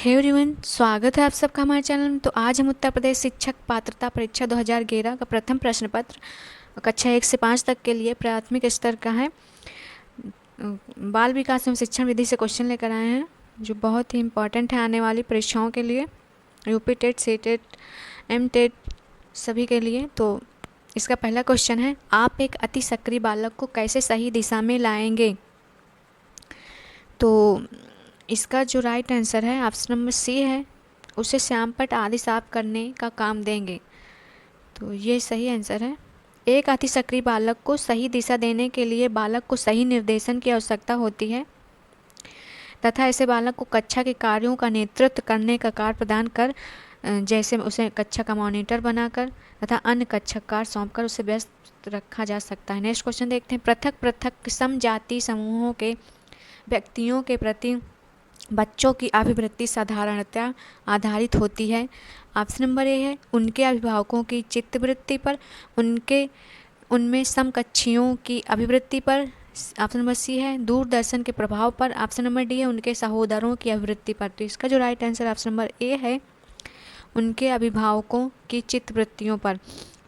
Hey everyone, स्वागत है आप सबका हमारे चैनल में। तो आज हम उत्तर प्रदेश शिक्षक पात्रता परीक्षा 2011 का प्रथम प्रश्न पत्र कक्षा 1 से 5 तक के लिए प्राथमिक स्तर का है। बाल विकास एवं शिक्षण विधि से क्वेश्चन लेकर आए हैं जो बहुत ही इम्पोर्टेंट है आने वाली परीक्षाओं के लिए, UP TET, C TET, M TET सभी के लिए। तो इसका पहला क्वेश्चन है, आप एक अति सक्रिय बालक को कैसे सही दिशा में लाएंगे। तो इसका जो राइट आंसर है ऑप्शन नंबर सी है, उसे श्यामपट्ट आदि साफ करने का काम देंगे। तो ये सही आंसर है। एक अति सक्रिय बालक को सही दिशा देने के लिए बालक को सही निर्देशन की आवश्यकता होती है तथा ऐसे बालक को कक्षा के कार्यों का नेतृत्व करने का कार्य प्रदान कर, जैसे उसे कक्षा का मॉनिटर बनाकर तथा अन्य कक्षा कार्य सौंपकर उसे व्यस्त रखा जा सकता है। नेक्स्ट क्वेश्चन देखते हैं, पृथक पृथक समजाति समूहों के व्यक्तियों के प्रति बच्चों की अभिवृत्ति साधारणतया आधारित होती है। ऑप्शन नंबर ए है, उनके अभिभावकों की चित्तवृत्ति पर, उनमें समकक्षियों की अभिवृत्ति पर। ऑप्शन नंबर सी है, दूरदर्शन के प्रभाव पर। ऑप्शन नंबर डी है, उनके सहोदरों की अभिवृत्ति पर। तो इसका जो right answer option number A है, उनके अभिभावकों की चित्तवृत्तियों पर।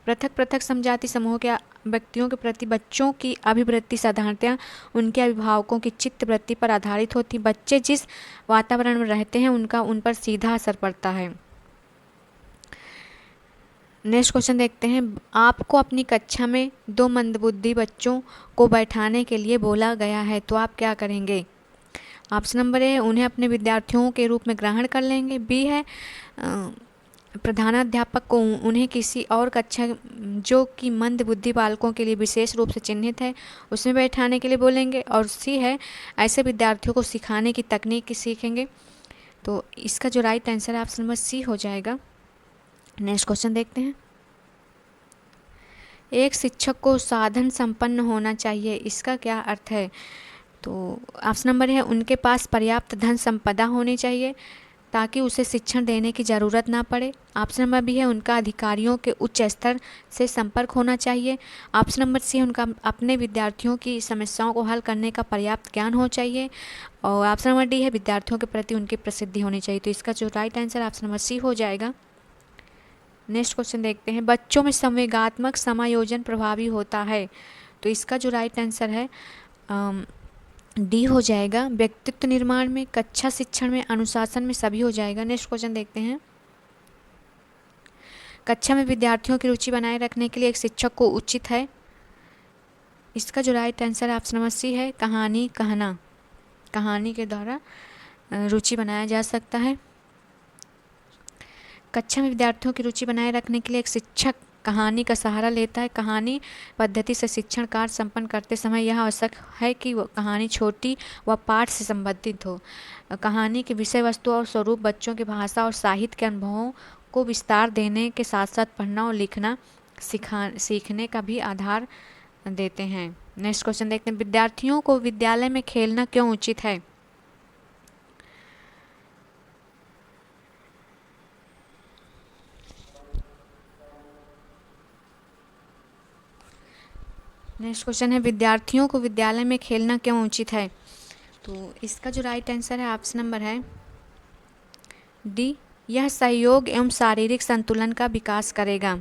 पृथक पृथक समजाति समूह के व्यक्तियों के प्रति बच्चों की अभिवृत्ति साधारणतया उनके अभिभावकों की चित्तवृत्ति पर आधारित होती। बच्चे जिस वातावरण में रहते हैं उनका उन पर सीधा असर पड़ता है। नेक्स्ट क्वेश्चन देखते हैं, आपको अपनी कक्षा में 2 मंदबुद्धि बच्चों को बैठाने के लिए बोला गया है, तो आप क्या करेंगे। ऑप्शन नंबर ए, उन्हें अपने विद्यार्थियों के रूप में ग्रहण कर लेंगे। बी है, प्रधानाध्यापक को उन्हें किसी और कक्षा जो कि मंद बुद्धि बालकों के लिए विशेष रूप से चिन्हित है उसमें बैठाने के लिए बोलेंगे। और सी है, ऐसे विद्यार्थियों को सिखाने की तकनीक सीखेंगे। तो इसका जो राइट आंसर है ऑप्शन नंबर सी हो जाएगा। नेक्स्ट क्वेश्चन देखते हैं, एक शिक्षक को साधन संपन्न होना चाहिए, इसका क्या अर्थ है। तो ऑप्शन नंबर है, उनके पास पर्याप्त धन संपदा होनी चाहिए ताकि उसे शिक्षण देने की ज़रूरत ना पड़े। ऑप्शन नंबर बी है, उनका अधिकारियों के उच्च स्तर से संपर्क होना चाहिए। ऑप्शन नंबर सी है, उनका अपने विद्यार्थियों की समस्याओं को हल करने का पर्याप्त ज्ञान हो चाहिए। और ऑप्शन नंबर डी है, विद्यार्थियों के प्रति उनकी प्रसिद्धि होनी चाहिए। तो इसका जो right answer option number C हो जाएगा। नेक्स्ट क्वेश्चन देखते हैं, बच्चों में संवेगात्मक समायोजन प्रभावी होता है। तो इसका जो राइट आंसर है डी हो जाएगा। व्यक्तित्व निर्माण में, कक्षा शिक्षण में, अनुशासन में, सभी हो जाएगा। नेक्स्ट क्वेश्चन देखते हैं, कक्षा में विद्यार्थियों की रुचि बनाए रखने के लिए एक शिक्षक को उचित है। इसका जो राइट आंसर है ऑप्शन नंबर सी है, कहानी कहना। कहानी के द्वारा रुचि बनाया जा सकता है। कक्षा में विद्यार्थियों की रुचि बनाए रखने के लिए एक शिक्षक कहानी का सहारा लेता है। कहानी पद्धति से शिक्षण कार्य संपन्न करते समय यह आवश्यक है कि वह कहानी छोटी व पाठ से संबंधित हो। कहानी की विषय वस्तु और स्वरूप बच्चों की भाषा और साहित्य के अनुभवों को विस्तार देने के साथ साथ पढ़ना और लिखना सीखने का भी आधार देते हैं। नेक्स्ट क्वेश्चन देखते हैं, विद्यार्थियों को विद्यालय में खेलना क्यों उचित है। नेक्स्ट क्वेश्चन है, विद्यार्थियों को विद्यालय में खेलना क्यों उचित है। तो इसका जो राइट आंसर है ऑप्शन नंबर है डी, यह सहयोग एवं शारीरिक संतुलन का विकास करेगा।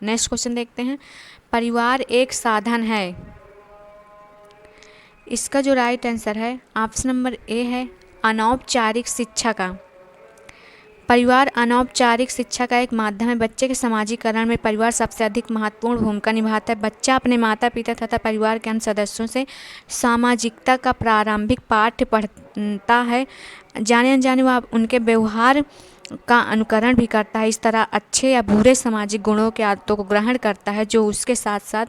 नेक्स्ट क्वेश्चन देखते हैं, परिवार एक साधन है। इसका जो राइट आंसर है ऑप्शन नंबर ए है, अनौपचारिक शिक्षा का। परिवार अनौपचारिक शिक्षा का एक माध्यम है। बच्चे के समाजीकरण में परिवार सबसे अधिक महत्वपूर्ण भूमिका निभाता है। बच्चा अपने माता पिता तथा परिवार के अन्य सदस्यों से सामाजिकता का प्रारंभिक पाठ पढ़ता है। जाने अनजाने वह उनके व्यवहार का अनुकरण भी करता है। इस तरह अच्छे या बुरे सामाजिक गुणों के आदतों को ग्रहण करता है जो उसके साथ साथ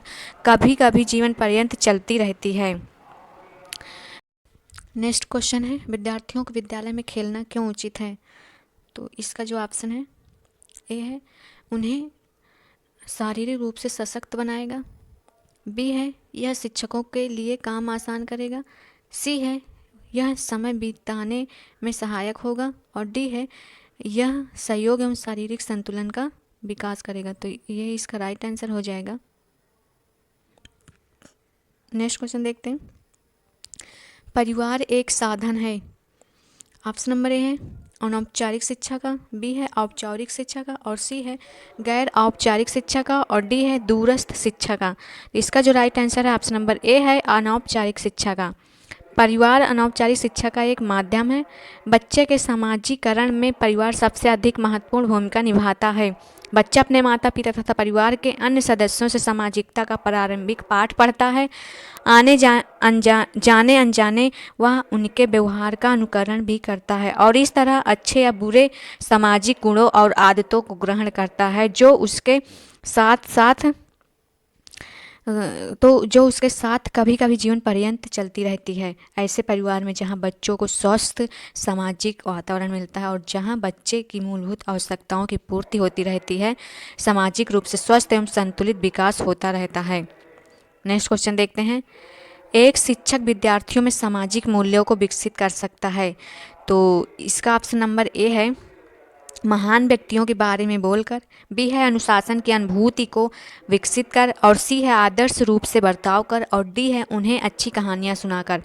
कभी कभी जीवन पर्यंत चलती रहती है। नेक्स्ट क्वेश्चन है, विद्यार्थियों को विद्यालय में खेलना क्यों उचित है। तो इसका जो ऑप्शन है ए है, उन्हें शारीरिक रूप से सशक्त बनाएगा। बी है, यह शिक्षकों के लिए काम आसान करेगा। सी है, यह समय बिताने में सहायक होगा। और डी है, यह सहयोग एवं शारीरिक संतुलन का विकास करेगा। तो ये इसका राइट आंसर हो जाएगा। नेक्स्ट क्वेश्चन देखते हैं, परिवार एक साधन है। ऑप्शन नंबर ए है, अनौपचारिक शिक्षा का, बी है औपचारिक शिक्षा का, और सी है गैर औपचारिक शिक्षा का, और डी है दूरस्थ शिक्षा का। तो इसका जो राइट आंसर है ऑप्शन नंबर ए है अनौपचारिक शिक्षा का। परिवार अनौपचारिक शिक्षा का एक माध्यम है। बच्चे के समाजीकरण में परिवार सबसे अधिक महत्वपूर्ण भूमिका निभाता है। बच्चा अपने माता पिता तथा परिवार के अन्य सदस्यों से सामाजिकता का प्रारंभिक पाठ पढ़ता है। जाने अनजाने वह उनके व्यवहार का अनुकरण भी करता है और इस तरह अच्छे या बुरे सामाजिक गुणों और आदतों को ग्रहण करता है जो उसके साथ कभी कभी जीवन पर्यंत चलती रहती है। ऐसे परिवार में जहां बच्चों को स्वस्थ सामाजिक वातावरण मिलता है और जहां बच्चे की मूलभूत आवश्यकताओं की पूर्ति होती रहती है, सामाजिक रूप से स्वस्थ एवं संतुलित विकास होता रहता है। नेक्स्ट क्वेश्चन देखते हैं। एक शिक्षक विद्यार्थियों में सामाजिक मूल्यों को विकसित कर सकता है। तो इसका ऑप्शन नंबर ए है महान व्यक्तियों के बारे में बोलकर, बी है अनुशासन की अनुभूति को विकसित कर, और सी है आदर्श रूप से बर्ताव कर, और डी है उन्हें अच्छी कहानियाँ सुनाकर।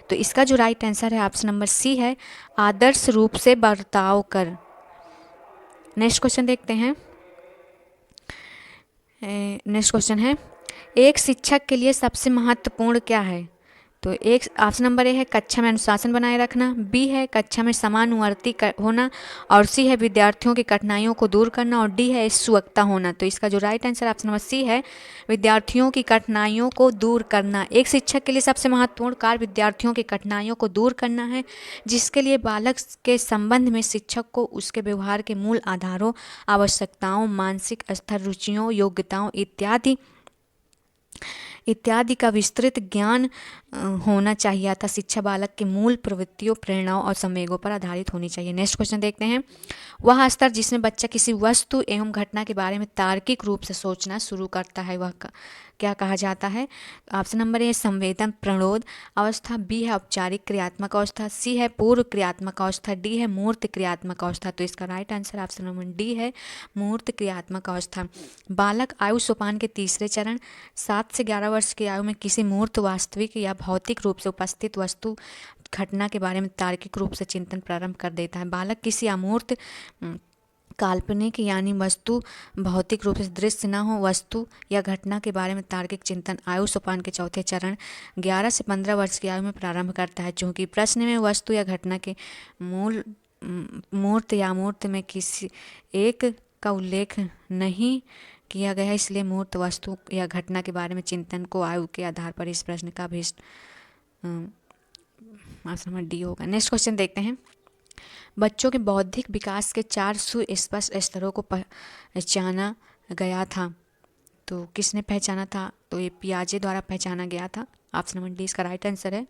तो इसका जो राइट आंसर है ऑप्शन नंबर सी है आदर्श रूप से बर्ताव कर। नेक्स्ट क्वेश्चन देखते हैं। नेक्स्ट क्वेश्चन है एक शिक्षक के लिए सबसे महत्वपूर्ण क्या है। तो एक ऑप्शन नंबर ए है कक्षा में अनुशासन बनाए रखना, बी है कक्षा में समानुवर्ती होना, और सी है विद्यार्थियों की कठिनाइयों को दूर करना, और डी है सुवक्ता होना। तो इसका जो right answer option number C है विद्यार्थियों की कठिनाइयों को दूर करना। एक शिक्षक के लिए सबसे महत्वपूर्ण कार्य विद्यार्थियों की कठिनाइयों को दूर करना है, जिसके लिए बालक के संबंध में शिक्षक को उसके व्यवहार के मूल आधारों, आवश्यकताओं, मानसिक स्तर, रुचियों, योग्यताओं इत्यादि का विस्तृत ज्ञान होना चाहिए था। शिक्षा बालक के मूल प्रवृत्तियों, प्रेरणाओं और संवेगों पर आधारित होनी चाहिए। नेक्स्ट क्वेश्चन देखते हैं। वह स्तर जिसमें बच्चा किसी वस्तु एवं घटना के बारे में तार्किक रूप से सोचना शुरू करता है वह क्या कहा जाता है। ऑप्शन नंबर ए संवेदन प्रणोद अवस्था, बी है औपचारिक क्रियात्मक अवस्था, सी है पूर्व क्रियात्मक अवस्था, डी है मूर्त क्रियात्मक अवस्था। तो इसका right answer option number D है मूर्त क्रियात्मक अवस्था। बालक आयु सोपान के तीसरे चरण 7 से 11 वर्ष की आयु में किसी मूर्त, वास्तविक या भौतिक रूप से उपस्थित वस्तु घटना के बारे में तार्किक रूप से चिंतन प्रारंभ कर देता है। बालक किसी अमूर्त, काल्पनिक यानी वस्तु भौतिक रूप से दृश्य न हो वस्तु या घटना के बारे में तार्किक चिंतन आयु सोपान के चौथे चरण 11 से 15 वर्ष की आयु में प्रारंभ करता है। चूँकि प्रश्न में वस्तु या घटना के मूर्त या अमूर्त में किसी एक का उल्लेख नहीं किया गया है, इसलिए मूर्त वस्तु या घटना के बारे में चिंतन को आयु के आधार पर इस प्रश्न का भी ऑप्शन नंबर डी होगा। नेक्स्ट क्वेश्चन देखते हैं। बच्चों के बौद्धिक विकास के 4 सुस्पष्ट स्तरों को पहचाना गया था। तो किसने पहचाना था? तो ये पियाजे द्वारा पहचाना गया था। ऑप्शन नंबर डी इसका राइट आंसर है।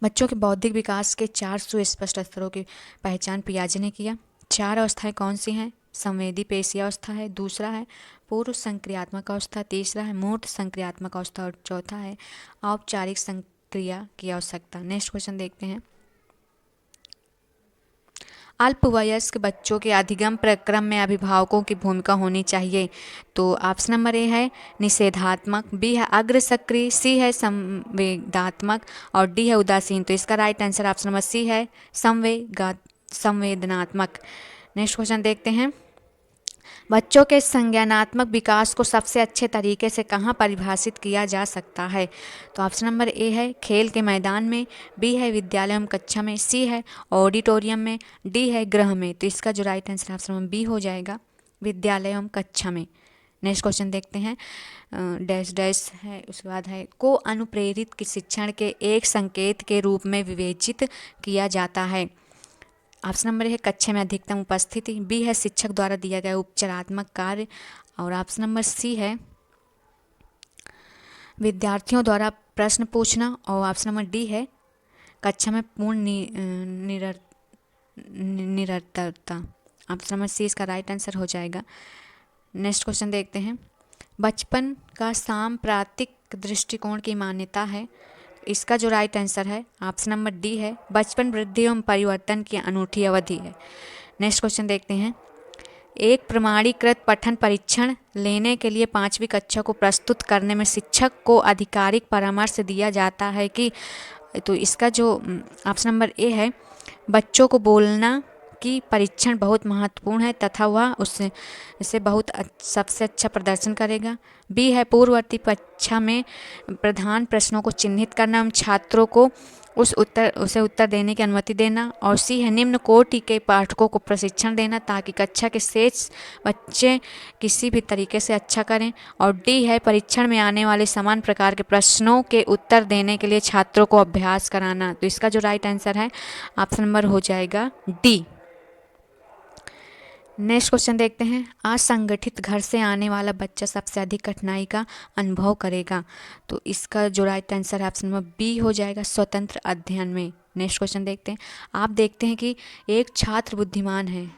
बच्चों के बौद्धिक विकास के 4 सुस्पष्ट स्तरों की पहचान पियाजे ने किया। 4 अवस्थाएं कौन सी हैं? संवेदी पेशी अवस्था है, दूसरा है पूर्व संक्रियात्मक अवस्था, तीसरा है मूर्त संक्रियात्मक अवस्था, और चौथा है औपचारिक संक्रिया की आवश्यकता। नेक्स्ट क्वेश्चन देखते हैं। अल्पवयस्क बच्चों के अधिगम प्रक्रम में अभिभावकों की भूमिका होनी चाहिए। तो ऑप्शन नंबर ए है निषेधात्मक, बी है अग्र सक्रिय, सी है संवेदात्मक, और डी है उदासीन। तो इसका right answer option number C है संवेदनात्मक। नेक्स्ट क्वेश्चन देखते हैं। बच्चों के संज्ञानात्मक विकास को सबसे अच्छे तरीके से कहाँ परिभाषित किया जा सकता है? तो ऑप्शन नंबर ए है खेल के मैदान में, बी है विद्यालय एवं कक्षा में, सी है ऑडिटोरियम में, डी है गृह में। तो इसका जो right answer option number B हो जाएगा, विद्यालय एवं कक्षा में। नेक्स्ट क्वेश्चन देखते हैं। डैश डैश है, उसके बाद है को अनुप्रेरित के शिक्षण के एक संकेत के रूप में विवेचित किया जाता है। ऑप्शन नंबर है कक्षा में अधिकतम उपस्थिति, बी है शिक्षक द्वारा दिया गया उपचारात्मक कार्य, और ऑप्शन नंबर सी है विद्यार्थियों द्वारा प्रश्न पूछना, और ऑप्शन नंबर डी है कक्षा में पूर्ण निरंतरता। ऑप्शन नंबर सी इसका राइट आंसर हो जाएगा। नेक्स्ट क्वेश्चन देखते हैं। बचपन का सांप्रतिक दृष्टिकोण की मान्यता है। इसका जो राइट आंसर है ऑप्शन नंबर डी है बचपन वृद्धि एवं परिवर्तन की अनूठी अवधि है। नेक्स्ट क्वेश्चन देखते हैं। एक प्रमाणीकृत पठन परीक्षण लेने के लिए 5वीं कक्षा को प्रस्तुत करने में शिक्षक को आधिकारिक परामर्श दिया जाता है कि, तो इसका जो ऑप्शन नंबर ए है बच्चों को बोलना कि परीक्षण बहुत महत्वपूर्ण है तथा वह उससे इसे बहुत सबसे अच्छा प्रदर्शन करेगा। बी है पूर्ववर्ती परीक्षा में प्रधान प्रश्नों को चिन्हित करना एवं छात्रों को उसे उत्तर देने की अनुमति देना। और सी है निम्न कोटि के पाठकों को प्रशिक्षण देना ताकि कक्षा के शेष बच्चे किसी भी तरीके से अच्छा करें। और डी है परीक्षण में आने वाले समान प्रकार के प्रश्नों के उत्तर देने के लिए छात्रों को अभ्यास कराना। तो इसका जो राइट आंसर है ऑप्शन नंबर हो जाएगा डी। नेक्स्ट क्वेश्चन देखते हैं। असंगठित घर से आने वाला बच्चा सबसे अधिक कठिनाई का अनुभव करेगा। तो इसका जो राइट आंसर है ऑप्शन नंबर बी हो जाएगा, स्वतंत्र अध्ययन में। नेक्स्ट क्वेश्चन देखते हैं। आप देखते हैं कि एक छात्र बुद्धिमान है।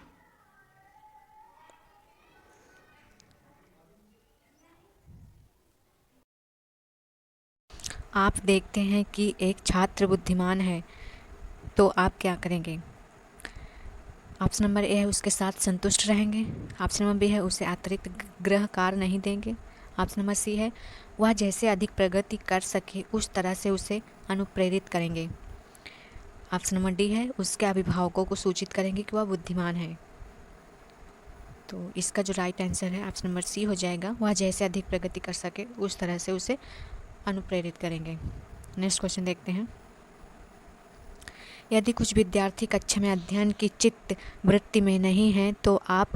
आप देखते हैं कि एक छात्र बुद्धिमान है, तो आप क्या करेंगे? ऑप्शन नंबर ए है उसके साथ संतुष्ट रहेंगे। ऑप्शन नंबर बी है उसे अतिरिक्त गृह कार्य नहीं देंगे। ऑप्शन नंबर सी है वह जैसे अधिक प्रगति कर सके उस तरह से उसे अनुप्रेरित करेंगे। ऑप्शन नंबर डी है उसके अभिभावकों को सूचित करेंगे कि वह बुद्धिमान है। तो इसका जो राइट आंसर है ऑप्शन नंबर सी हो जाएगा, वह जैसे अधिक प्रगति कर सके उस तरह से उसे अनुप्रेरित करेंगे। नेक्स्ट क्वेश्चन देखते हैं। यदि कुछ विद्यार्थी कक्षा में अध्ययन की चित्त वृत्ति में नहीं है तो आप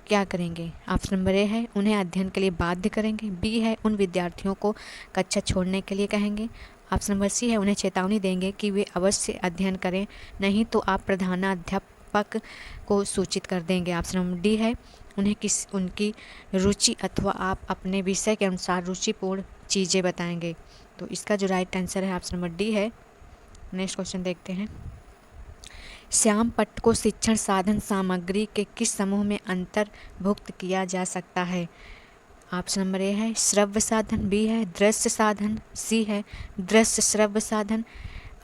क्या करेंगे? ऑप्शन नंबर ए है उन्हें अध्ययन के लिए बाध्य करेंगे। बी है उन विद्यार्थियों को कक्षा छोड़ने के लिए कहेंगे। ऑप्शन नंबर सी है उन्हें चेतावनी देंगे कि वे अवश्य अध्ययन करें, नहीं तो आप प्रधानाध्यापक को सूचित कर देंगे। ऑप्शन नंबर डी है उन्हें उनकी रुचि अथवा आप अपने विषय के अनुसार रुचिपूर्ण चीज़ें बताएंगे। तो इसका जो राइट आंसर है ऑप्शन नंबर डी है। नेक्स्ट क्वेश्चन देखते हैं। श्याम पट्ट को शिक्षण साधन सामग्री के किस समूह में अंतर्भुक्त किया जा सकता है? ऑप्शन नंबर ए है श्रव्य साधन, बी है दृश्य साधन, सी है दृश्य श्रव्य साधन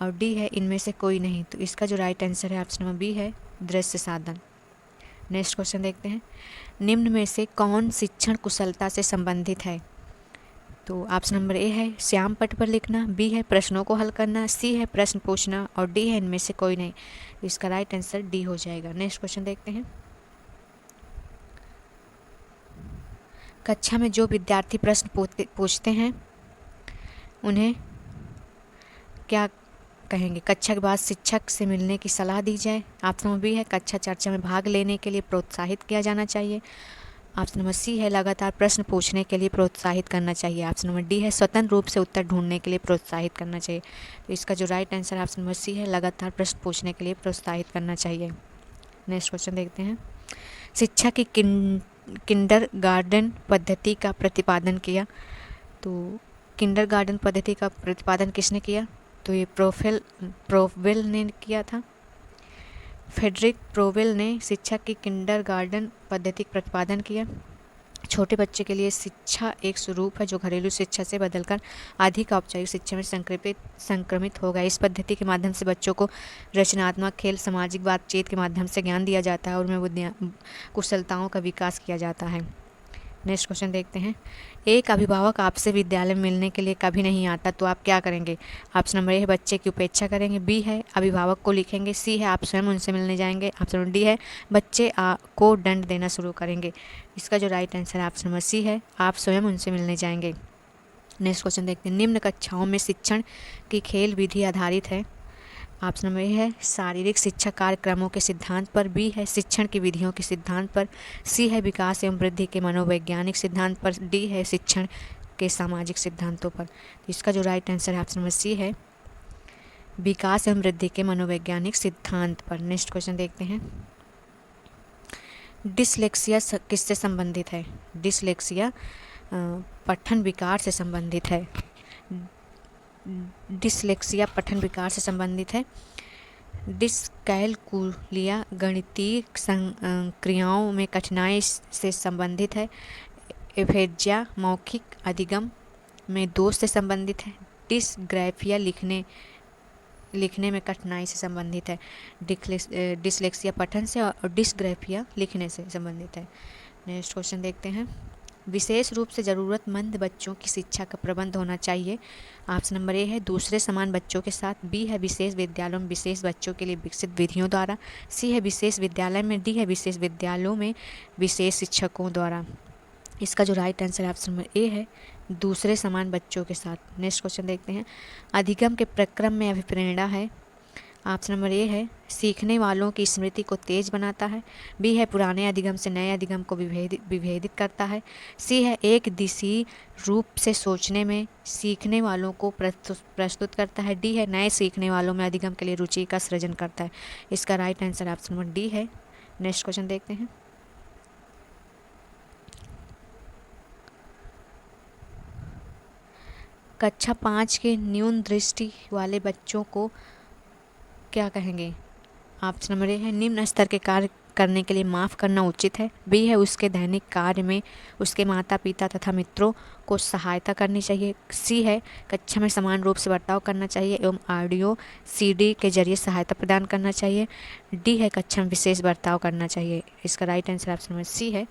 और डी है इनमें से कोई नहीं। तो इसका जो राइट आंसर है ऑप्शन नंबर बी है दृश्य साधन। नेक्स्ट क्वेश्चन देखते हैं। निम्न में से कौन शिक्षण कुशलता से संबंधित है? तो ऑप्शन नंबर ए है श्याम पट्ट पर लिखना, बी है प्रश्नों को हल करना, सी है प्रश्न पूछना और डी है इनमें से कोई नहीं। तो इसका राइट आंसर डी हो जाएगा। नेक्स्ट क्वेश्चन देखते हैं। कक्षा में जो विद्यार्थी प्रश्न पूछते हैं उन्हें क्या कहेंगे? कक्षा के बाद शिक्षक से मिलने की सलाह दी जाए। ऑप्शन नंबर बी है कक्षा चर्चा में भाग लेने के लिए प्रोत्साहित किया जाना चाहिए। ऑप्शन नंबर सी है लगातार प्रश्न पूछने के लिए प्रोत्साहित करना चाहिए। ऑप्शन नंबर डी है स्वतंत्र रूप से उत्तर ढूंढने के लिए प्रोत्साहित करना चाहिए। तो इसका जो right answer option number C है लगातार प्रश्न पूछने के लिए प्रोत्साहित करना चाहिए। नेक्स्ट क्वेश्चन देखते हैं। शिक्षा की किंडरगार्टन पद्धति का प्रतिपादन किया। तो किंडरगार्टन पद्धति का प्रतिपादन किसने किया? तो ये प्रोवेल ने किया था। फ्रेडरिक प्रोवेल ने शिक्षा की किंडरगार्टन पद्धति का प्रतिपादन किया। छोटे बच्चे के लिए शिक्षा एक स्वरूप है जो घरेलू शिक्षा से बदलकर अधिक औपचारिक शिक्षा में संक्रमित होगा। इस पद्धति के माध्यम से बच्चों को रचनात्मक खेल, सामाजिक बातचीत के माध्यम से ज्ञान दिया जाता है और उनमें कुशलताओं का विकास किया जाता है। नेक्स्ट क्वेश्चन देखते हैं। एक अभिभावक आपसे विद्यालय में मिलने के लिए कभी नहीं आता तो आप क्या करेंगे? ऑप्शन नंबर ए है बच्चे की उपेक्षा करेंगे, बी है अभिभावक को लिखेंगे, सी है आप स्वयं उनसे मिलने जाएंगे, ऑप्शन नंबर डी है बच्चे को दंड देना शुरू करेंगे। इसका जो राइट आंसर है ऑप्शन नंबर सी है आप स्वयं उनसे मिलने जाएंगे। नेक्स्ट क्वेश्चन देखते हैं। निम्न कक्षाओं में शिक्षण की खेल विधि आधारित है। ऑप्शन नंबर ए है शारीरिक शिक्षा कार्यक्रमों के सिद्धांत पर, बी है शिक्षण की विधियों के सिद्धांत पर, सी है विकास एवं वृद्धि के मनोवैज्ञानिक सिद्धांत पर, डी है शिक्षण के सामाजिक सिद्धांतों पर। तो इसका जो राइट आंसर है ऑप्शन नंबर सी है विकास एवं वृद्धि के मनोवैज्ञानिक सिद्धांत पर। नेक्स्ट क्वेश्चन देखते हैं। डिसलेक्सिया किससे संबंधित है? डिसलेक्सिया पठन विकार से संबंधित है। डिसलेक्सिया पठन विकार से संबंधित है। डिसकैलकुलिया गणितीय क्रियाओं में कठिनाई से संबंधित है। एफेजिया मौखिक अधिगम में दोष से संबंधित है। डिसग्राफिया लिखने में कठिनाई से संबंधित है। डिसलेक्सिया पठन से और डिसग्राफिया लिखने से संबंधित है। नेक्स्ट क्वेश्चन देखते हैं। विशेष रूप से ज़रूरतमंद बच्चों की शिक्षा का प्रबंध होना चाहिए। ऑप्शन नंबर ए है दूसरे समान बच्चों के साथ, बी है विशेष विद्यालयों में विशेष बच्चों के लिए विकसित विधियों द्वारा, सी है विशेष विद्यालय में, डी है विशेष विद्यालयों में विशेष शिक्षकों द्वारा। इसका जो राइट आंसर है ऑप्शन नंबर ए है दूसरे समान बच्चों के साथ। नेक्स्ट क्वेश्चन देखते हैं। अधिगम के प्रक्रम में अभिप्रेरणा है। ऑप्शन नंबर ए है सीखने वालों की स्मृति को तेज बनाता है, बी है पुराने अधिगम से नए अधिगम को विभेदित करता है, सी है एक दिशी रूप से सोचने में सीखने वालों को प्रस्तुत करता है, डी है नए सीखने वालों में अधिगम के लिए रुचि का सृजन करता है। इसका right answer option number D है। नेक्स्ट क्वेश्चन देखते हैं। कक्षा 5 के न्यून दृष्टि वाले बच्चों को क्या कहेंगे? ऑप्शन नंबर ए है निम्न स्तर के कार्य करने के लिए माफ़ करना उचित है, बी है उसके दैनिक कार्य में उसके माता पिता तथा मित्रों को सहायता करनी चाहिए, सी है कक्षा में समान रूप से बर्ताव करना चाहिए एवं ऑडियो सीडी के जरिए सहायता प्रदान करना चाहिए, डी है कक्षा में विशेष बर्ताव करना चाहिए। इसका right answer option number C है